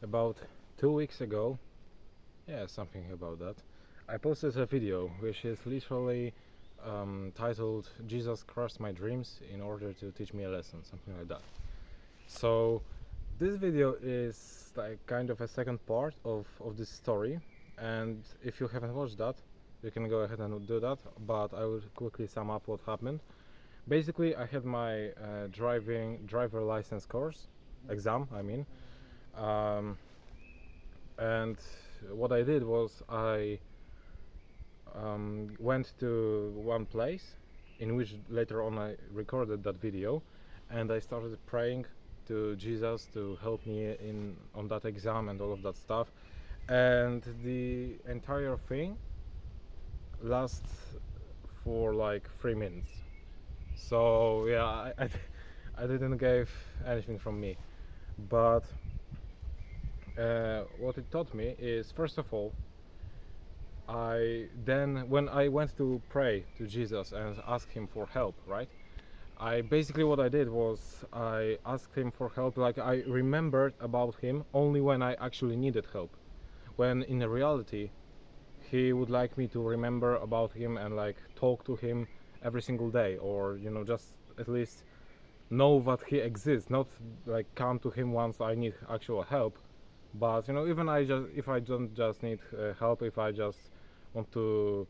About 2 weeks ago, something about that, I posted a video which is literally titled "Jesus crushed my dreams in order to teach me a lesson," something like that. So this video is like kind of a second part of this story, and if you haven't watched that, you can go ahead and do that, but I will quickly sum up what happened. Basically, I had my driver license course exam, and what I did was I went to one place in which later on I recorded that video, and I started praying to Jesus to help me on that exam and all of that stuff, and the entire thing lasts for like 3 minutes. So yeah, I didn't give anything from me, but what it taught me is, first of all, when I went to pray to Jesus and ask him for help, right? What I did was I asked him for help. Like, I remembered about him only when I actually needed help, when in reality he would like me to remember about him and like talk to him every single day, or just at least know that he exists, not like come to him once I need actual help, but even if I don't just need help, if I just want to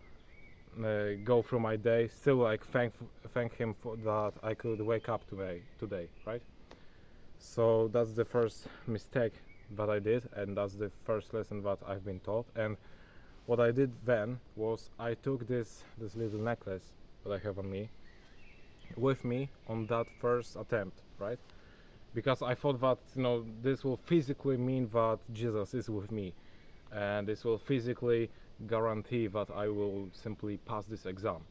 go through my day, still like thank him for that I could wake up today, right? So that's the first mistake that I did, and that's the first lesson that I've been taught. And what I did then was I took this little necklace that I have on me with me on that first attempt, right? Because I thought that this will physically mean that Jesus is with me, and this will physically guarantee that I will simply pass this exam.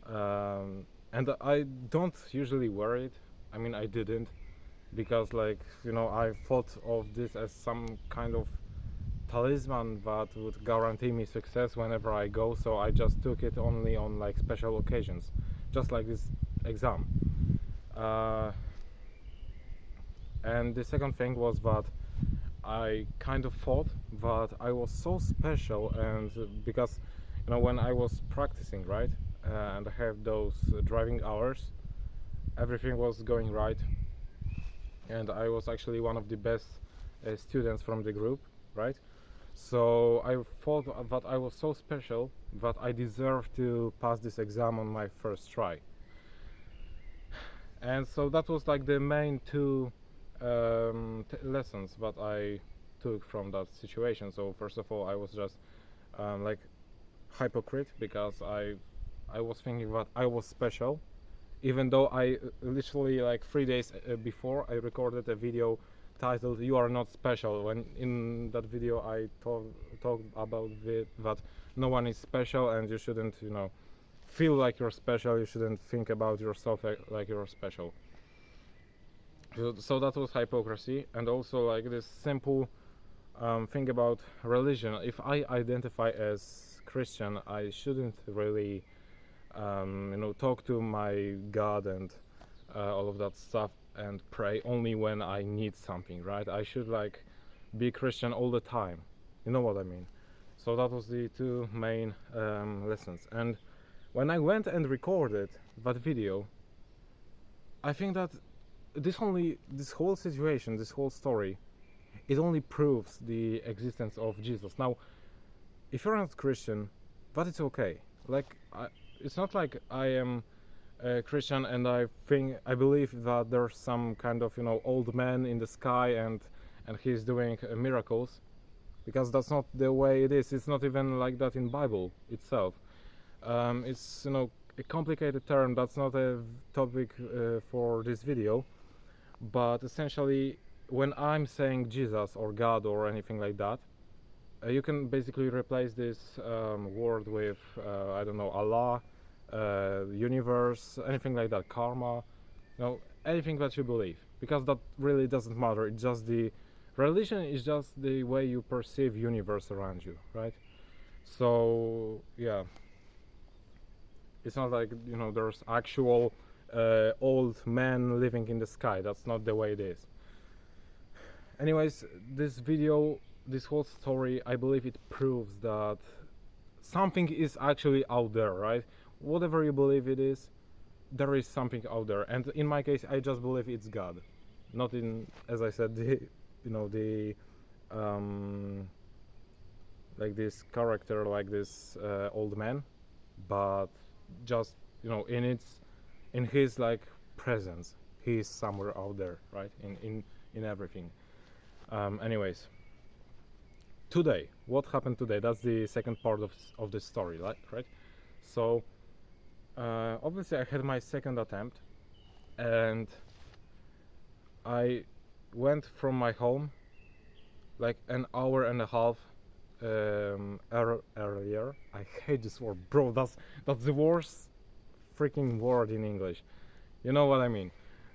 And I don't usually wear it. I mean, I didn't, because I thought of this as some kind of talisman that would guarantee me success whenever I go, so I just took it only on like special occasions, just like this exam. And the second thing was that I kind of thought that I was so special, and because when I was practicing, right, and I have those driving hours, everything was going right, and I was actually one of the best students from the group, right? So I thought that I was so special that I deserved to pass this exam on my first try. And so that was like the main two lessons that I took from that situation. So first of all, I was just like hypocrite, because I was thinking that I was special, even though I literally like 3 days before I recorded a video titled "You Are Not Special," when in that video I talked about that no one is special, and you shouldn't feel like you're special, you shouldn't think about yourself like you're special. So that was hypocrisy. And also like this simple thing about religion: if I identify as Christian, I shouldn't really talk to my God and all of that stuff and pray only when I need something, right? I should like be Christian all the time, you know what I mean? So that was the two main lessons. And when I went and recorded that video, I think that this whole situation, this whole story, it only proves the existence of Jesus. Now, if you're not Christian, that is okay. Like, it's not like I am a Christian and I believe that there's some kind of old man in the sky and he's doing miracles, because that's not the way it is. It's not even like that in Bible itself. It's a complicated term. That's not a topic for this video. But essentially, when I'm saying Jesus or God or anything like that, you can basically replace this word with I don't know, Allah, universe, anything like that, karma, anything that you believe, because that really doesn't matter. It's just religion is just the way you perceive universe around you, right? So yeah, it's not like there's actual old man living in the sky. That's not the way it is. anyways, this video, this whole story, I believe it proves that something is actually out there, right? Whatever you believe it is, there is something out there, and in my case, I just believe it's God, not in, as I said, the, the um, like this character, like this old man, but just in his like presence, he is somewhere out there, right? In everything. Anyways, today, what happened today? That's the second part of this story, right? So obviously, I had my second attempt, and I went from my home like an hour and a half earlier. I hate this word, bro. That's the worst freaking word in English. You know what I mean?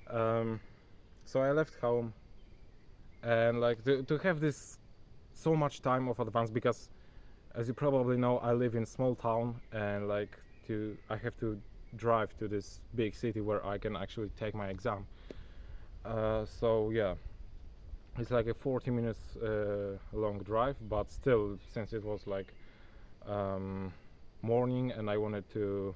So I left home, and like to have this so much time of advance, because as you probably know, I live in small town, and like I have to drive to this big city where I can actually take my exam. So yeah, it's like a 40 minutes long drive, but still, since it was like morning and I wanted to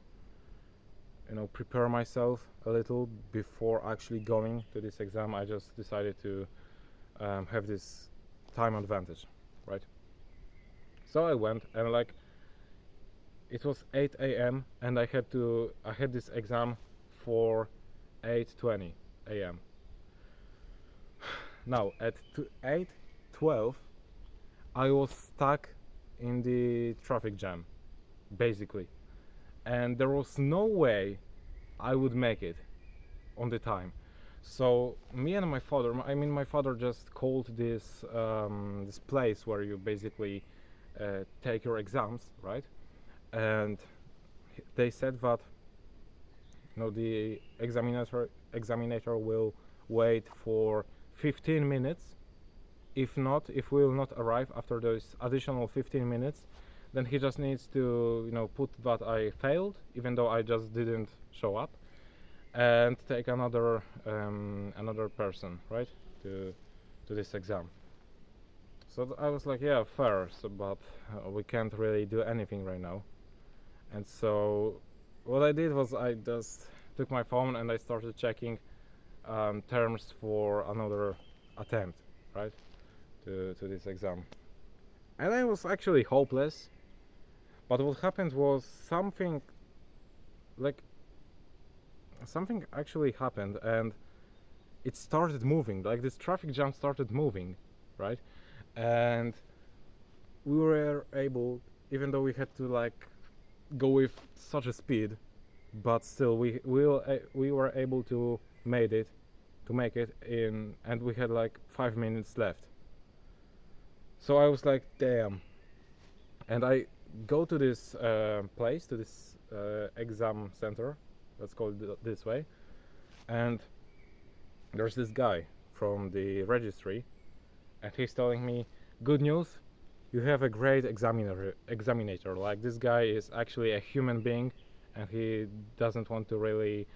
prepare myself a little before actually going to this exam, I just decided to have this time advantage, right? So I went, and like it was 8 a.m. and I had this exam for 8:20 a.m. Now at 8:12 I was stuck in the traffic jam, basically, and there was no way I would make it on the time. So me and my father, my father just called this this place where you basically take your exams, right? And they said that the examiner will wait for 15 minutes. If we will not arrive after those additional 15 minutes, then he just needs to put that I failed, even though I just didn't show up, and take another person, right, to this exam. So I was like, yeah, fair, but we can't really do anything right now. And so what I did was I just took my phone and I started checking terms for another attempt, right, to this exam. And I was actually hopeless, but what happened was something actually happened, and it started moving. Like this traffic jam started moving, right? And we were able, even though we had to like go with such a speed, but still we were able to make it in, and we had like 5 minutes left. So I was like, damn. And I go to this place, to this exam center, let's call it this way, and there's this guy from the registry, and he's telling me, good news, you have a great examiner. Like, this guy is actually a human being, and he doesn't want to really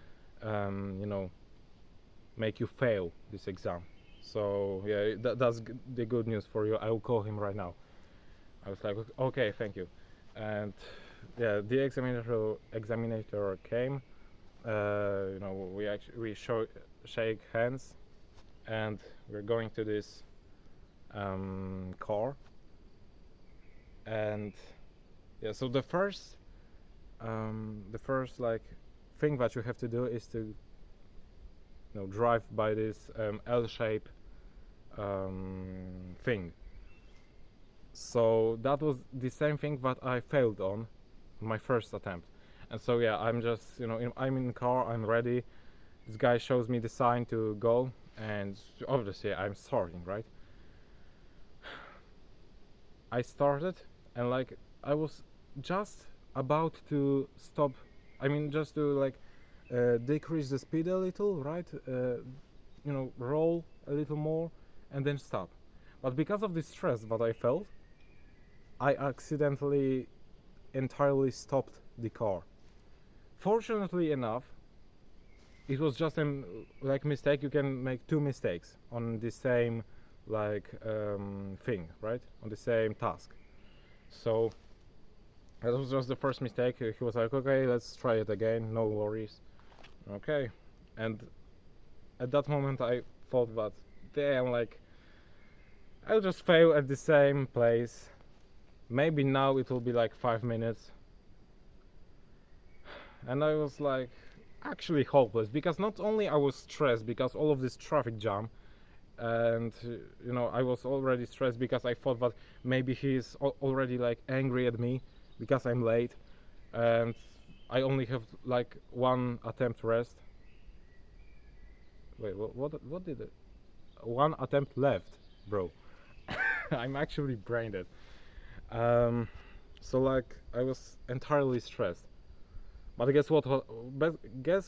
make you fail this exam. So yeah, that's the good news for you. I will call him right now. I was like, okay, thank you. And yeah, the examiner came. We shake hands, and we're going to this car. And yeah, so the first like thing that you have to do is to drive by this L-shape thing. So that was the same thing that I failed on my first attempt. And so yeah, I'm just I'm in the car, I'm ready. This guy shows me the sign to go, and obviously I'm starting, right? I started, and like I was just about to stop. Just to like decrease the speed a little, right? Roll a little more and then stop. But because of the stress that I felt, I accidentally entirely stopped the car. Fortunately enough, it was just a mistake. You can make two mistakes on the same like thing, right, on the same task. So that was just the first mistake. He was like, okay, let's try it again, no worries. Okay. And at that moment I thought that, damn, like, I'll just fail at the same place. Maybe now it will be like 5 minutes. And I was like actually hopeless, because not only I was stressed because all of this traffic jam, and I was already stressed because I thought that maybe he's already like angry at me because I'm late, and I only have like one attempt rest. Wait, what did it? One attempt left, bro. I'm actually brain dead. So like I was entirely stressed. But guess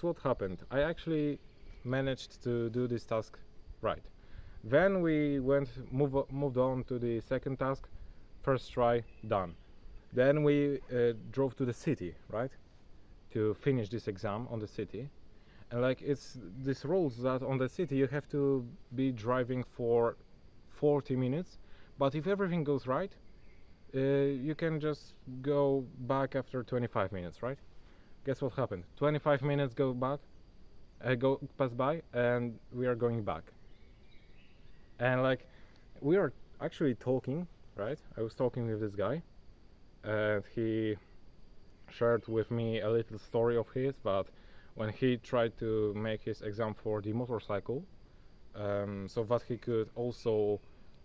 what happened? I actually managed to do this task right. Then we moved on to the second task. First try, done. Then we drove to the city, right, to finish this exam on the city. And like it's these rules that on the city you have to be driving for 40 minutes, but if everything goes right, you can just go back after 25 minutes, right? Guess what happened? 25 minutes go pass by, and we are going back. And like we are actually talking, right? I was talking with this guy, and he shared with me a little story of his, but when he tried to make his exam for the motorcycle, so that he could also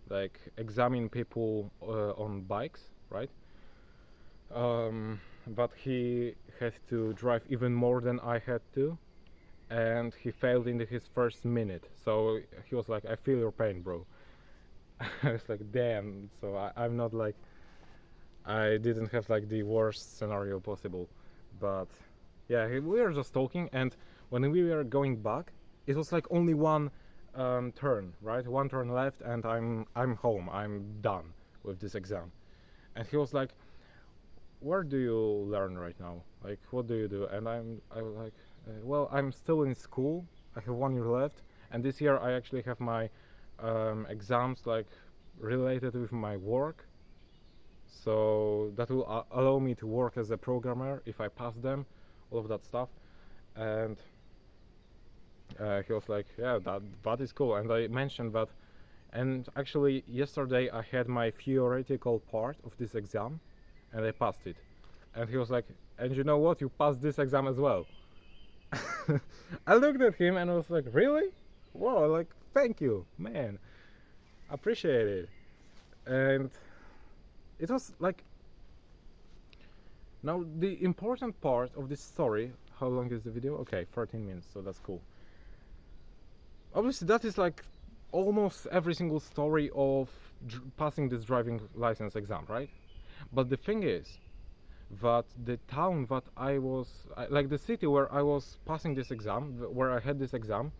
like examine people on bikes, right? But he had to drive even more than I had to, and he failed in his first minute. So he was like, I feel your pain, bro. I was like, damn. So I'm not like, I didn't have like the worst scenario possible. But yeah, we were just talking, and when we were going back, it was like only one turn, right? One turn left, and I'm home. I'm done with this exam. And he was like, where do you learn right now? Like, what do you do? And I was like, well, I'm still in school. I have 1 year left, and this year I actually have my exams like related with my work. So that will allow me to work as a programmer if I pass them, all of that stuff. And he was like, yeah, that is cool. And I mentioned that, and actually yesterday I had my theoretical part of this exam, and I passed it. And he was like, and you know what, you passed this exam as well. I looked at him and I was like, really? Wow, like, thank you, man, appreciate it. And it was like, now the important part of this story, how long is the video? Okay, 13 minutes, so that's cool. Obviously that is like almost every single story of passing this driving license exam, right? But the thing is that the town that like the city where I was passing this exam, where I had this exam,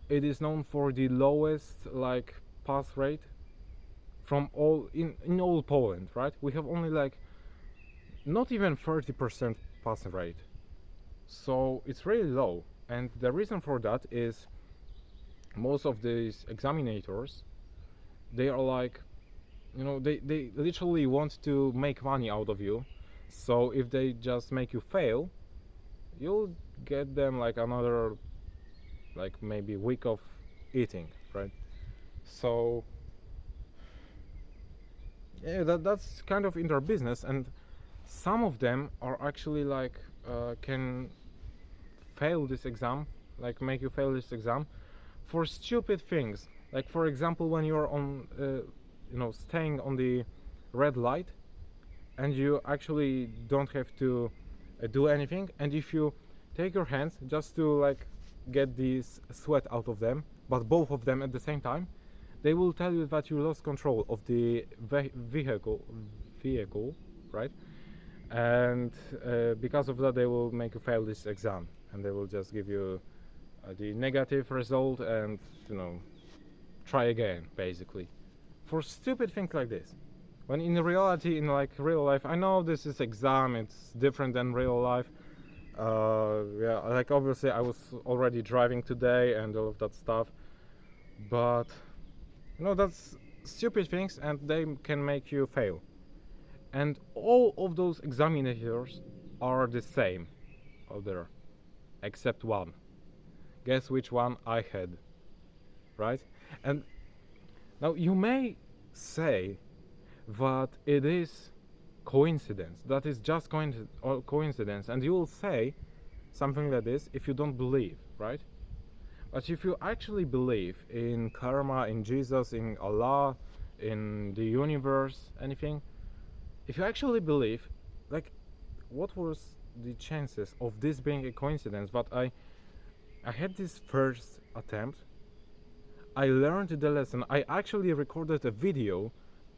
it is known for the lowest like pass rate from all in all Poland, right? We have only like not even 30% pass rate, so it's really low. And the reason for that is most of these examinators, they are like, they literally want to make money out of you. So if they just make you fail, you'll get them like another like maybe week of eating, right? So yeah, that's kind of in their business. And some of them are actually like can fail this exam, like make you fail this exam for stupid things. Like for example, when you're on staying on the red light, and you actually don't have to do anything, and if you take your hands just to like get this sweat out of them, but both of them at the same time, they will tell you that you lost control of the vehicle, right? And because of that they will make you fail this exam, and they will just give you the negative result, and try again, basically, for stupid things like this. When in reality, in like real life, I know this is exam, it's different than real life. Yeah, like obviously I was already driving today and all of that stuff, but That's stupid things, and they can make you fail. And all of those examinators are the same out there, except one. Guess which one I had, right? And now you may say that it is coincidence, that is just coincidence, and you will say something like this if you don't believe, right? But if you actually believe in karma, in Jesus, in Allah, in the universe, anything, if you actually believe, like, what was the chances of this being a coincidence? But I had this first attempt, I learned the lesson, I actually recorded a video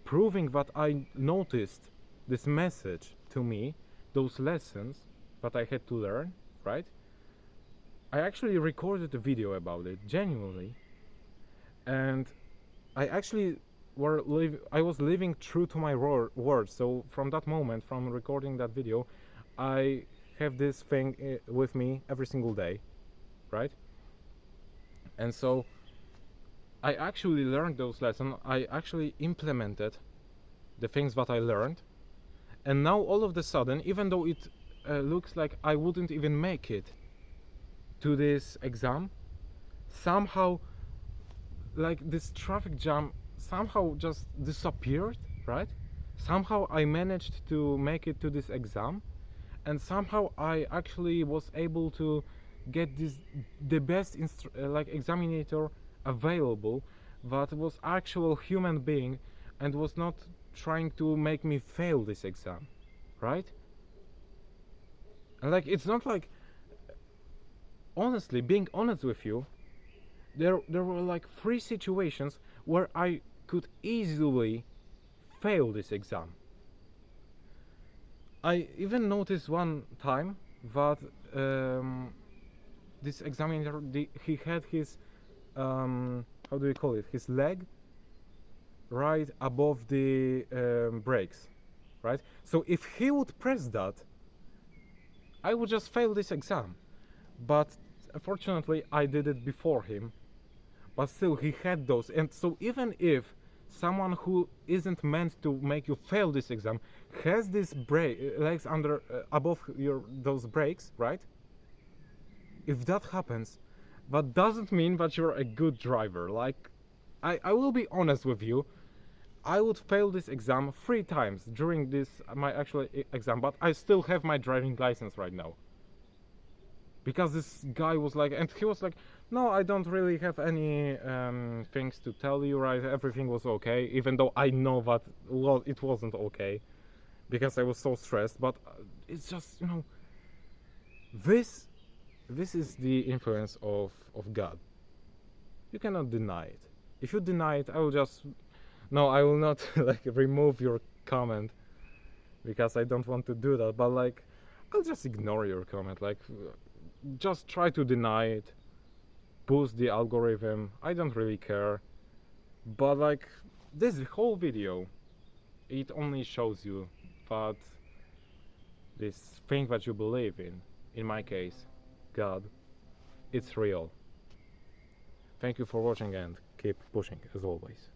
proving that I noticed this message to me, those lessons that I had to learn, right? I actually recorded a video about it, genuinely, and I actually I was living true to my words. So from that moment, from recording that video, I have this thing with me every single day, right? And so I actually learned those lessons. I actually implemented the things that I learned, and now all of a sudden, even though it looks like I wouldn't even make it to this exam, somehow, like, this traffic jam somehow just disappeared, right? Somehow I managed to make it to this exam, and somehow I actually was able to get the best like examinator available, that was actual human being and was not trying to make me fail this exam, right? And like, it's not like, honestly, being honest with you, there were like 3 situations where I could easily fail this exam. I even noticed one time that this examiner, he had his how do you call it, his leg right above the brakes, right? So if he would press that, I would just fail this exam. But unfortunately I did it before him, but still he had those. And so even if someone who isn't meant to make you fail this exam has this legs under above those brakes, right? If that happens, that doesn't mean that you're a good driver. Like, I will be honest with you, I would fail this exam 3 times during this my actual exam, but I still have my driving license right now. Because this guy was like, and he was like, no, I don't really have any things to tell you, right? Everything was okay, even though I know that, well, it wasn't okay, because I was so stressed. But it's just, this is the influence of God. You cannot deny it. If you deny it, I will just, no, I will not like remove your comment, because I don't want to do that, but like, I'll just ignore your comment. Like, just try to deny it, boost the algorithm, I don't really care. But like, this whole video, it only shows you that this thing that you believe in my case, God, it's real. Thank you for watching, and keep pushing as always.